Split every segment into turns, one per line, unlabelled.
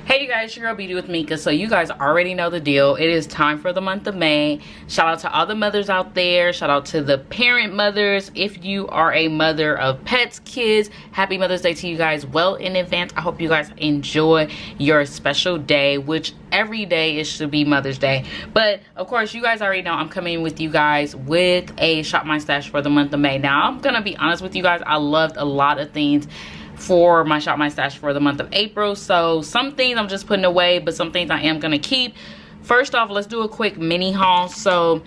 Hey you guys, your girl Beauty with Mika. So you guys already know the deal. It is time for the month of May. Shout out to all the mothers out there. Shout out to the parent mothers. If you are a mother of pets, kids, happy Mother's Day to you guys well in advance. I hope you guys enjoy your special day, which every day it should be Mother's Day. But of course, you guys already know I'm coming with you guys with a Shop My Stash for the month of May. Now, I'm gonna be honest with you guys. I loved a lot of things for my Shop My Stash for the month of April. So some things I'm just putting away, but some things I am gonna keep. First off, let's do a quick mini haul. So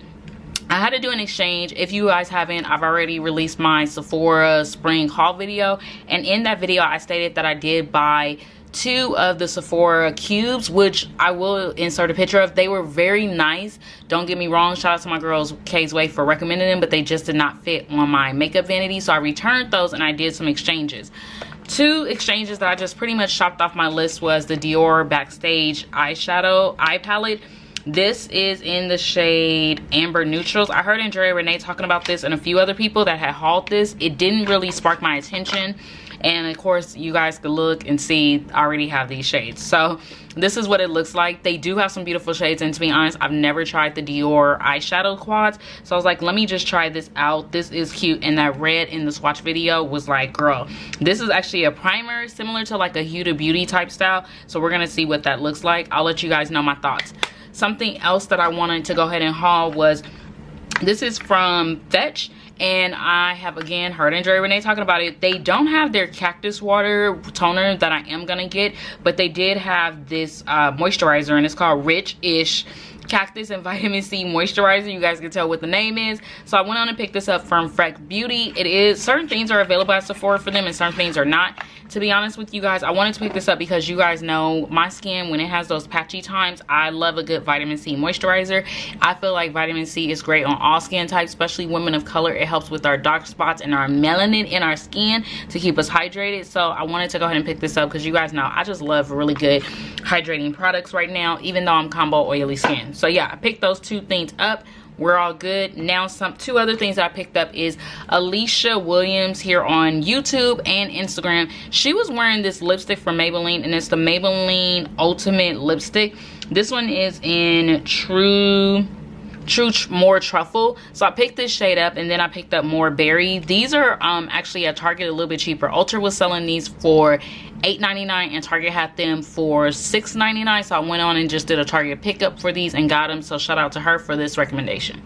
I had to do an exchange. If you guys haven't, I've already released my Sephora spring haul video, and in that video I stated that I did buy 2 of the Sephora cubes, which I will insert a picture of. They were very nice, don't get me wrong. Shout out to my girls Kay's Way for recommending them, but they just did not fit on my makeup vanity, so I returned those and I did some exchanges. 2 exchanges that I just pretty much chopped off my list was the Dior Backstage eyeshadow eye palette. This is in the shade Amber Neutrals. I heard Andrea Renee talking about this and a few other people that had hauled this. It didn't really spark my attention, and of course you guys could look and see I already have these shades. So this is what it looks like. They do have some beautiful shades, and to be honest, I've never tried the Dior eyeshadow quads, so I was like, let me just try this out. This is cute, and that red in the swatch video was like, girl, this is actually a primer similar to like a Huda Beauty type style, so we're gonna see what that looks like. I'll let you guys know my thoughts. Something else that I wanted to go ahead and haul was, this is from Fetch, and I have again heard Andrea Renee talking about it. They don't have their Cactus water toner that I am gonna get, but they did have this moisturizer, and it's called Rich-ish Cactus and Vitamin C Moisturizer. You guys can tell what the name is. So I went on and picked this up from Freck Beauty. It is, certain things are available at Sephora for them and certain things are not. To be honest with you guys, I wanted to pick this up because you guys know my skin, when it has those patchy times, I love a good vitamin C moisturizer. I feel like vitamin C is great on all skin types, especially women of color. It helps with our dark spots and our melanin in our skin to keep us hydrated. So I wanted to go ahead and pick this up because you guys know I just love really good hydrating products right now, even though I'm combo oily skin. So yeah, I picked those 2 things up. We're all good. Now 2 other things I picked up is Alicia Williams here on YouTube and Instagram. She was wearing this lipstick from Maybelline, and it's the Maybelline Ultimate Lipstick. This one is in True More Truffle. So I picked this shade up, and then I picked up More Berry. These are actually at Target a little bit cheaper. Ultra was selling these for $8.99 and Target had them for $6.99. So I went on and just did a Target pickup for these and got them. So shout out to her for this recommendation.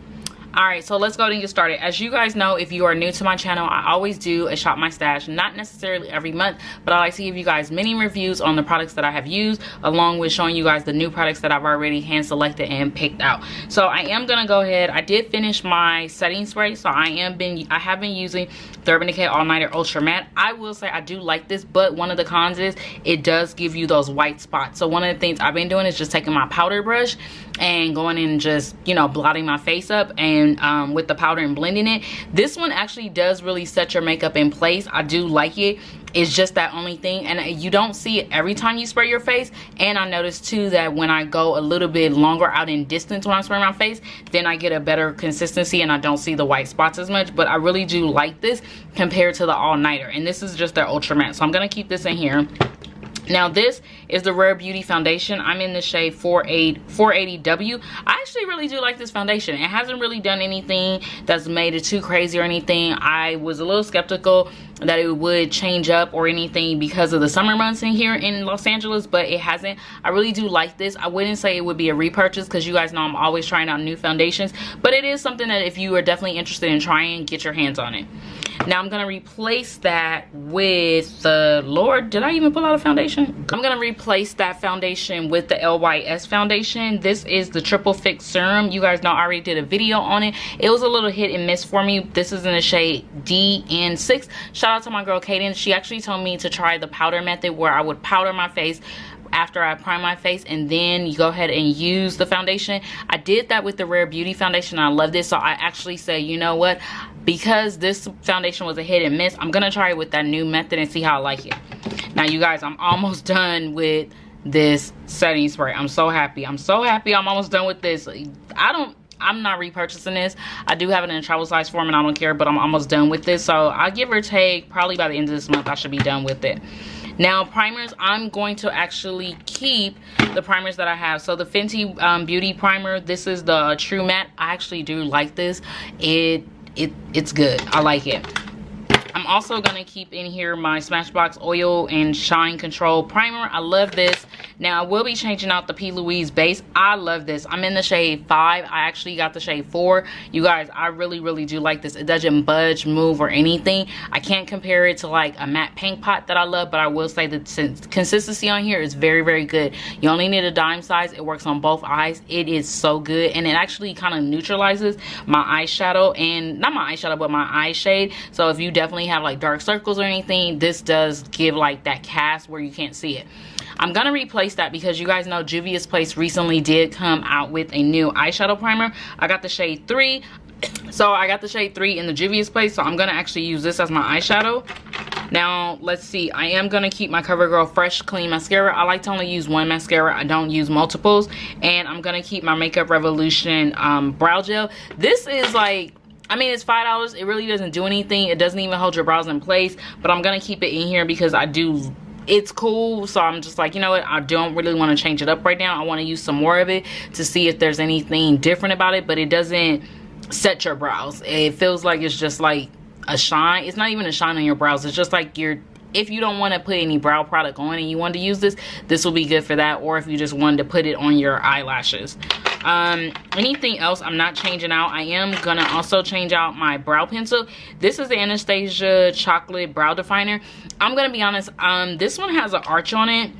Alright, so let's go ahead and get started. As you guys know, if you are new to my channel, I always do a Shop My Stash, not necessarily every month, but I like to give you guys mini reviews on the products that I have used, along with showing you guys the new products that I've already hand selected and picked out. So I am gonna go ahead, I did finish my setting spray, so I have been using the Urban Decay All Nighter Ultra Matte. I will say I do like this, but one of the cons is it does give you those white spots. So one of the things I've been doing is just taking my powder brush and going in and just, you know, blotting my face up and with the powder and blending it. This one actually does really set your makeup in place. I do like it. It's just that only thing, and you don't see it every time you spray your face. And I noticed too that when I go a little bit longer out in distance when I spray my face, then I get a better consistency and I don't see the white spots as much. But I really do like this compared to the All Nighter, and this is just their Ultra Matte, so I'm gonna keep this in here. Now this is the Rare Beauty foundation. I'm in the shade 480W. I actually really do like this foundation. It hasn't really done anything that's made it too crazy or anything. I was a little skeptical that it would change up or anything because of the summer months in here in Los Angeles, but it hasn't. I really do like this. I wouldn't say it would be a repurchase because you guys know I'm always trying out new foundations, but it is something that if you are definitely interested in trying, get your hands on it. Now I'm gonna replace that with the, Lord, did I even pull out a foundation? I'm gonna replace that foundation with the LYS foundation. This is the Triple Fix Serum. You guys know I already did a video on it. It was a little hit and miss for me. This is in the shade DN6. Shout out to my girl Kaden. She actually told me to try the powder method where I would powder my face after I prime my face and then you go ahead and use the foundation. I did that with the Rare Beauty foundation. I love this, so I actually say, you know what, because this foundation was a hit and miss, I'm gonna try it with that new method and see how I like it. Now you guys, I'm almost done with this setting spray. I'm so happy. I'm so happy I'm almost done with this. I I'm not repurchasing this. I do have it in a travel size form and I don't care, but I'm almost done with this. So I'll give or take, probably by the end of this month I should be done with it. Now primers, I'm going to actually keep the primers that I have. So the Fenty Beauty Primer, this is the True Matte. I actually do like this. It's good. I like it. I'm also going to keep in here my Smashbox Oil and Shine Control Primer. I love this. Now, I will be changing out the P. Louise base. I love this. I'm in the shade 5. I actually got the shade 4. You guys, I really, really do like this. It doesn't budge, move, or anything. I can't compare it to like a matte paint pot that I love, but I will say that consistency on here is very, very good. You only need a dime size. It works on both eyes. It is so good, and it actually kind of neutralizes my eyeshadow, and not my eyeshadow, but my eye shade. So if you definitely have like dark circles or anything, this does give like that cast where you can't see it. I'm gonna replace that because you guys know Juvia's Place recently did come out with a new eyeshadow primer. I got the shade 3. So I got the shade 3 in the Juvia's Place, so I'm gonna actually use this as my eyeshadow. Now let's see, I am gonna keep my CoverGirl Fresh Clean Mascara. I like to only use one mascara, I don't use multiples. And I'm gonna keep my Makeup Revolution brow gel. This is like, I mean, it's $5. It really doesn't do anything. It doesn't even hold your brows in place, but I'm gonna keep it in here because it's cool. So I'm just like, you know what, I don't really want to change it up right now. I want to use some more of it to see if there's anything different about it, but it doesn't set your brows. It feels like it's just like a shine. It's not even a shine on your brows. It's just like if you don't want to put any brow product on and you want to use this, this will be good for that. Or if you just wanted to put it on your eyelashes. Anything else I'm not changing out. I am gonna also change out my brow pencil. This is the Anastasia Chocolate Brow Definer. I'm gonna be honest, this one has an arch on it,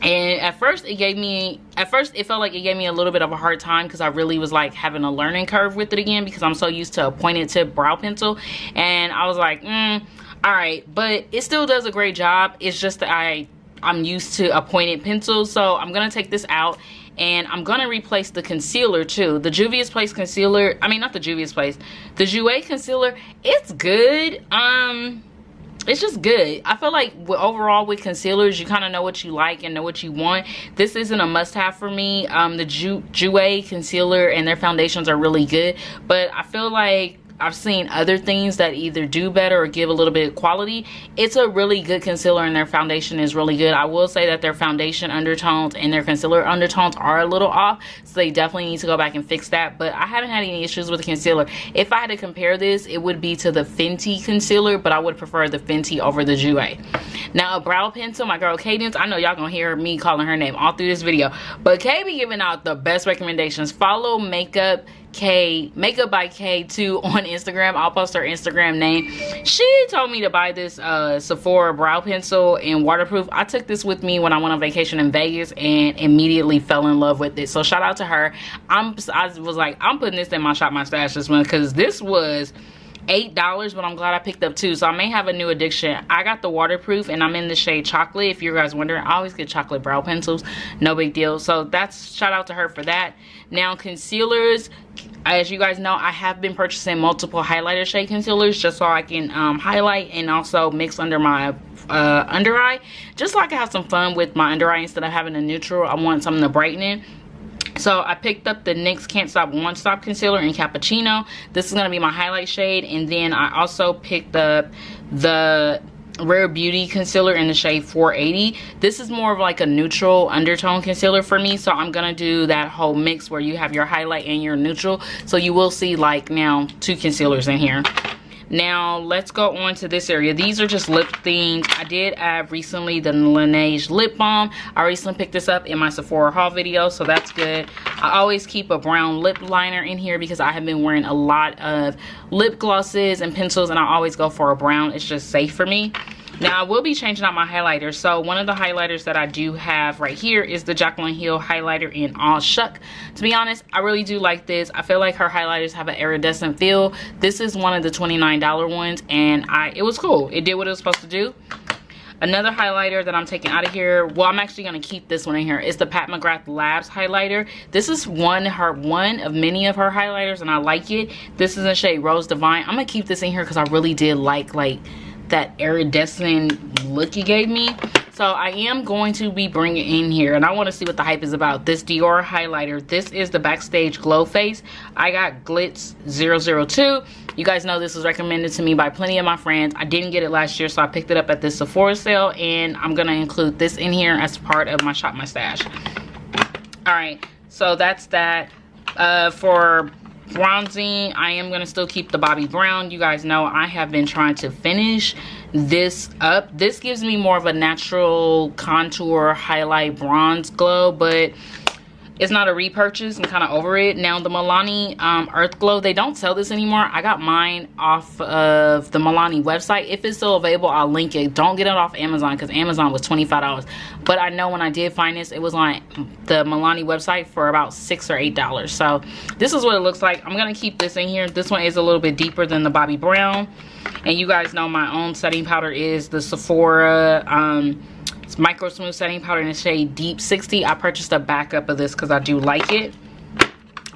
and at first it felt like it gave me a little bit of a hard time because I really was like having a learning curve with it again because I'm so used to a pointed tip brow pencil, and I was like, all right, but it still does a great job. It's just that I'm used to a pointed pencil, so I'm gonna take this out. And I'm gonna replace the concealer too. The Juvia's Place concealer, I mean not the Juvia's Place, the Jouer concealer, it's good. It's just good. I feel like overall with concealers, you kind of know what you like and know what you want. This isn't a must-have for me. The Jouer concealer and their foundations are really good, but I feel like I've seen other things that either do better or give a little bit of quality. It's a really good concealer and their foundation is really good. I will say that their foundation undertones and their concealer undertones are a little off, so they definitely need to go back and fix that, but I haven't had any issues with the concealer. If I had to compare this, it would be to the Fenty concealer, but I would prefer the Fenty over the Jouer. Now a brow pencil, my girl Cadence, I know y'all gonna hear me calling her name all through this video, but Kay be giving out the best recommendations. Follow Makeup by K2 on Instagram. I'll post her Instagram name. She told me to buy this Sephora brow pencil in waterproof. I took this with me when I went on vacation in Vegas and immediately fell in love with it. So shout out to her. I was like, I'm putting this in my Shop My Stash this month because this was $8, but I'm glad I picked up 2, so I may have a new addiction. I got the waterproof and I'm in the shade chocolate. If you guys wondering, I always get chocolate brow pencils, no big deal. So that's, shout out to her for that. Now concealers, as you guys know, I have been purchasing multiple highlighter shade concealers just so I can highlight and also mix under my under eye, just so I can have some fun with my under eye instead of having a neutral. I want something to brighten it. So I picked up the NYX Can't Stop Won't Stop concealer in Cappuccino. This is going to be my highlight shade. And then I also picked up the Rare Beauty concealer in the shade 480. This is more of like a neutral undertone concealer for me. So I'm going to do that whole mix where you have your highlight and your neutral. So you will see like now 2 concealers in here. Now let's go on to this area. These are just lip things. I did add recently the Lineage Lip Balm. I recently picked this up in my Sephora haul video, so that's good. I always keep a brown lip liner in here because I have been wearing a lot of lip glosses and pencils, and I always go for a brown. It's just safe for me. Now I will be changing out my highlighter. So one of the highlighters that I do have right here is the Jaclyn Hill highlighter in All Shuck. To be honest, I really do like this. I feel like her highlighters have an iridescent feel. This is one of the $29 ones, and it was cool. It did what it was supposed to do. Another highlighter that I'm taking out of here, well, I'm actually going to keep this one in here, is the Pat McGrath Labs highlighter. This is one of many of her highlighters, and I like it. This is in shade Rose Divine. I'm going to keep this in here because I really did like that iridescent look it gave me. So I am going to be bringing in here, and I want to see what the hype is about, this Dior highlighter. This is the Backstage Glow Face. I got Glitz 002. You guys know this was recommended to me by plenty of my friends. I didn't get it last year, so I picked it up at this Sephora sale, and I'm going to include this in here as part of my Shop My Stash. Alright, so that's that. For bronzing, I am going to still keep the Bobbi Brown. You guys know I have been trying to finish this up. This gives me more of a natural contour, highlight, bronze glow, but it's not a repurchase. I'm kind of over it. Now the Milani Earth Glow, they don't sell this anymore. I got mine off of the Milani website. If it's still available, I'll link it. Don't get it off Amazon because Amazon was $25. But I know when I did find this, it was on the Milani website for about $6 or $8. So this is what it looks like. I'm going to keep this in here. This one is a little bit deeper than the Bobbi Brown. And you guys know my own setting powder is the Sephora it's Micro Smooth Setting Powder in the shade Deep 60. I purchased a backup of this because I do like it.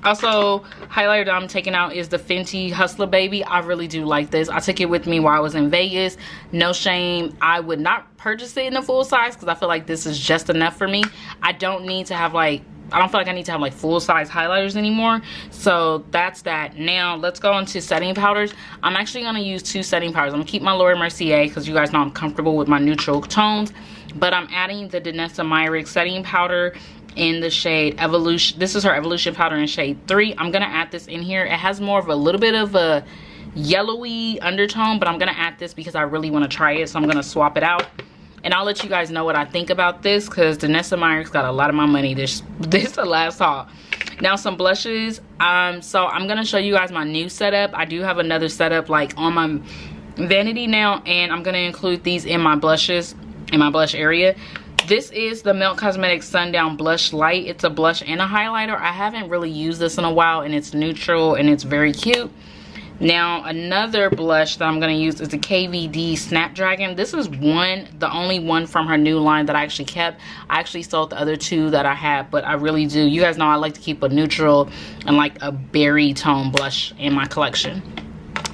Also, highlighter that I'm taking out is the Fenty Hustler Baby. I really do like this. I took it with me while I was in Vegas. No shame. I would not purchase it in a full size because I feel like this is just enough for me. I don't need to have like, I don't feel like I need to have like full size highlighters anymore. So that's that. Now let's go into setting powders. I'm actually going to use two setting powders. I'm going to keep my Laura Mercier because you guys know I'm comfortable with my neutral tones. But I'm adding the Vanessa Myrick setting powder in the shade Evolution. This is her Evolution powder in shade 3. I'm gonna add this in here. It has more of a little bit of a yellowy undertone, but I'm gonna add this because I really want to try it, so I'm gonna swap it out. And I'll let you guys know what I think about this because Vanessa Myrick's got a lot of my money this the last haul. Now some blushes. So I'm gonna show you guys my new setup. I do have another setup like on my vanity now, and I'm gonna include these in my blushes, in my blush area. This is the Melt Cosmetics Sundown Blush Light. It's a blush and a highlighter. I haven't really used this in a while, and it's neutral and it's very cute. Now another blush that I'm going to use is the KVD Snapdragon. This is the only one from her new line that I actually kept. I actually sold the other two that I had, but I really do. You guys know I like to keep a neutral and like a berry tone blush in my collection.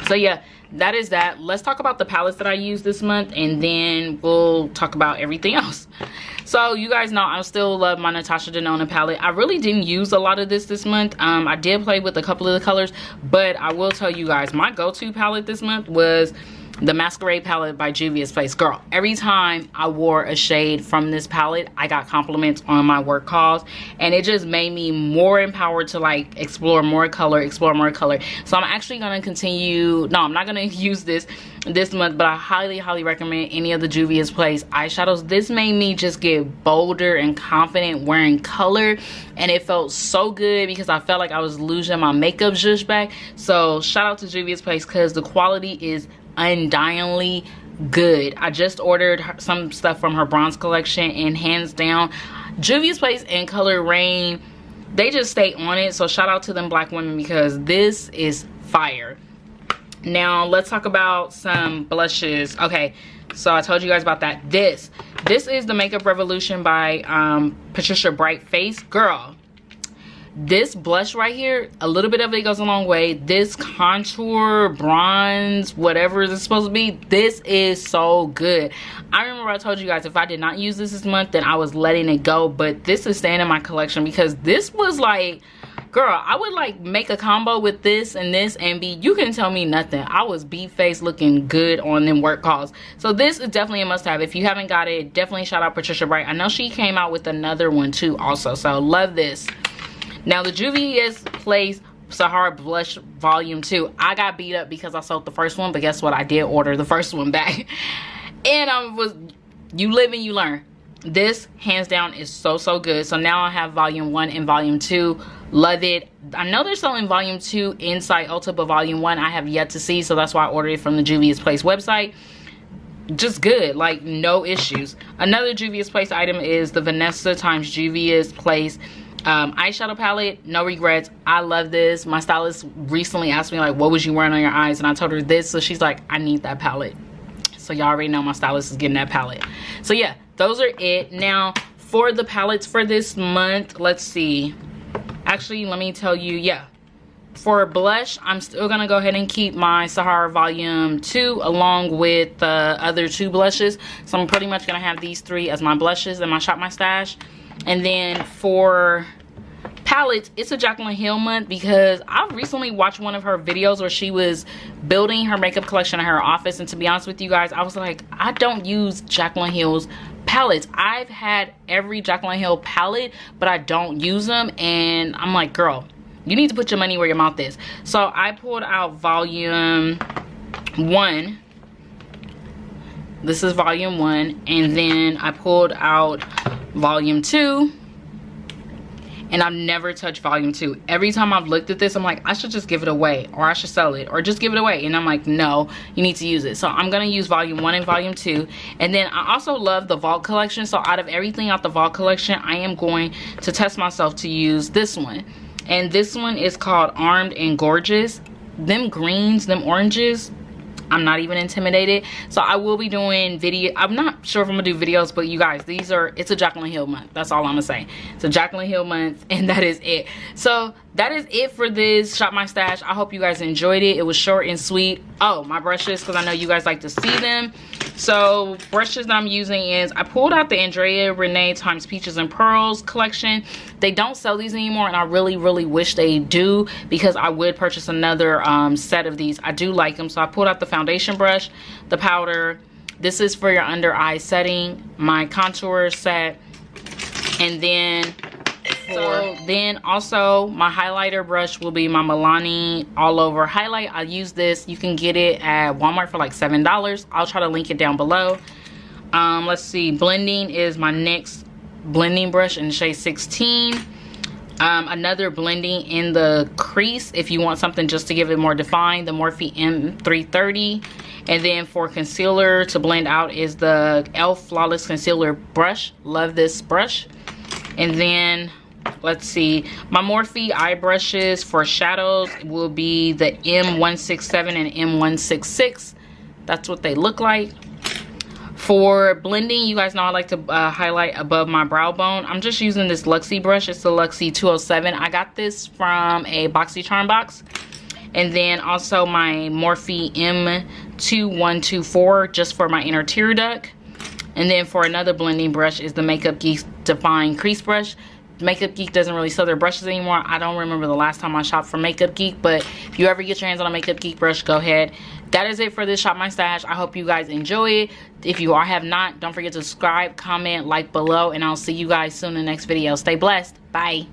So yeah, that is that. Let's talk about the palettes that I used this month, and then we'll talk about everything else. So you guys know I still love my Natasha Denona palette. I really didn't use a lot of this month. I did play with a couple of the colors, but I will tell you guys my go-to palette this month was the Masquerade palette by Juvia's Place. Girl, every time I wore a shade from this palette, I got compliments on my work calls, and it just made me more empowered to like explore more color. So I'm actually going to continue. No, I'm not going to use this month, but I highly recommend any of the Juvia's Place eyeshadows. This made me just get bolder and confident wearing color, and it felt so good because I felt like I was losing my makeup zhuzh back. So shout out to Juvia's Place because the quality is undyingly good. I just ordered some stuff from her bronze collection, and hands down Juvia's Place and Color Rain, they just stay on it. So shout out to them black women because this is fire. Now let's talk about some blushes. Okay, so I told you guys about that. This is the Makeup Revolution by Patricia Bright Face. Girl, this blush right here, a little bit of it goes a long way. This contour, bronze, whatever it's supposed to be, this is so good. I remember I told you guys if I did not use this month, then I was letting it go, but this is staying in my collection because this was like, girl, I would like make a combo with this and be, you can tell me nothing. I was beat face looking good on them work calls. So this is definitely a must have. If you haven't got it, definitely shout out Patricia Bright. I know she came out with another one too also, so love this. Now the Juvia's Place Sahara Blush Volume 2. I got beat up because I sold the first one, but guess what? I did order the first one back. And you live and you learn. This, hands down, is so good. So now I have Volume 1 and Volume 2. Love it. I know they're selling Volume 2 inside Ulta, but Volume 1 I have yet to see, so that's why I ordered it from the Juvia's Place website. Just good, like no issues. Another Juvia's Place item is the Vanessa times Juvia's Place eyeshadow palette. No regrets. I love this. My stylist recently asked me like, what was you wearing on your eyes, and I told her this, so she's like, I need that palette. So y'all already know my stylist is getting that palette. So yeah, those are it. Now for the palettes for this month, let's see, actually let me tell you, yeah, For blush, I'm still gonna go ahead and keep my Sahara Volume 2 along with the other 2 blushes. So I'm pretty much gonna have these 3 as my blushes in my Shop My Stash. And then for palettes, it's a Jaclyn Hill month because I recently watched one of her videos where she was building her makeup collection in her office, and to be honest with you guys, I was like, I don't use Jaclyn Hill's palettes. I've had every Jaclyn Hill palette, but I don't use them, and I'm like, girl, you need to put your money where your mouth is. So I pulled out volume 1. This is volume 1, and then I pulled out volume 2. And I've never touched volume 2. Every time I've looked at this, I'm like, I should just give it away, or I should sell it, or just give it away. And I'm like, no, you need to use it. So I'm gonna use volume 1 and volume 2. And then I also love the Vault collection. So out of everything out the Vault collection, I am going to test myself to use this one. And this one is called Armed and Gorgeous. Them greens, them oranges, I'm not even intimidated. So I will be doing video. I'm not sure if I'm gonna do videos, but you guys, it's a Jaclyn Hill month. That's all I'm gonna say. It's a Jaclyn Hill month, and that is it. So that is it for this Shop My Stash. I hope you guys enjoyed it. It was short and sweet. Oh, my brushes, because I know you guys like to see them. So brushes that I'm using is, I pulled out the Andrea Renee times Peaches and Pearls collection. They don't sell these anymore, and I really, really wish they do, because I would purchase another set of these. I do like them. So I pulled out the foundation brush, the powder. This is for your under eye setting, my contour set, and then also my highlighter brush will be my Milani All Over Highlight. I use this. You can get it at Walmart for like $7. I'll try to link it down below. Let's see, blending is my next blending brush in shade 16. Another blending in the crease if you want something just to give it more defined, the Morphe M330. And then for concealer to blend out is the e.l.f. Flawless Concealer brush. Love this brush. And then let's see, my Morphe eye brushes for shadows will be the M167 and M166. That's what they look like. For blending, you guys know I like to highlight above my brow bone. I'm just using this Luxie brush. It's the Luxie 207. I got this from a BoxyCharm box. And then also my Morphe M2124 just for my inner tear duct. And then for another blending brush is the Makeup Geek Define Crease Brush. Makeup Geek doesn't really sell their brushes anymore. I don't remember the last time I shopped from Makeup Geek, but if you ever get your hands on a Makeup Geek brush, go ahead. That is it for this Shop My Stash. I hope you guys enjoy it. If you have not, don't forget to subscribe, comment, like below, and I'll see you guys soon in the next video. Stay blessed. Bye.